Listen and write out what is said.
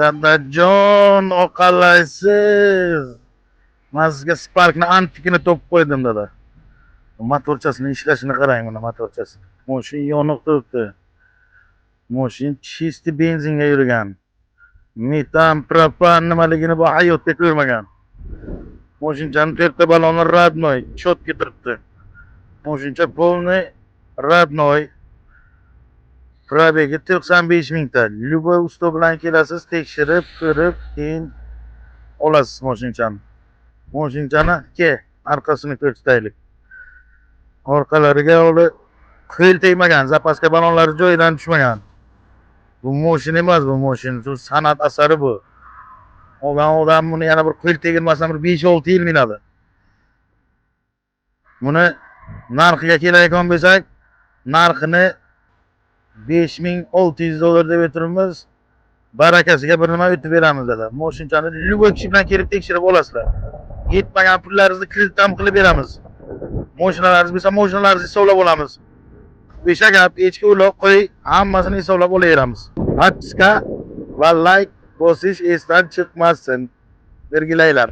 Dadajon, oqalaysiz. Men sizga Spark'ni antikini topib qo'ydim dada. Motorchasining ishlashini qarang mana motorchasi. Mashin yoniq turibdi. Mashin chisti benzinga yurgan. Metan, propan nimaligini bu hayotda ko'rmagan. Mashinchaning to'rtta baloni radnoy, chotga turibdi. Mashincha polniy radnoy. Probegi 95 mingta. Любой usta bilan kelasiz, tekshirib, ko'rib, keyin olasiz mashinchani. Mashinchani arkasini ko'rsataylik. Orqalariga qo'l tegmagan, zapaska balonlari joyidan tushmagan. Bu mashin emas, bu mashin, bu san'at asari bu. Odam buni yana bir qo'l tegirmasdan bir 5-6 yil minadi. Buni narxiga keladigan bo'lsak, narxini $5600 deb o'tiribmiz. Barakasiga bir nima o'tib beramiz dada. Mashinchani любой kishi bilan kelib tekshirib olasizlar. Yetmagan pullaringizni kreditdan qilib beramiz. Mashinalaringiz bo'lsa, mashinalaringizni hisoblab olamiz. O'sha gap, echki uloq qo'y, hammasini hisoblab olaveramiz. Atska va like bosish esdan chiqmasin. Belgilaylar.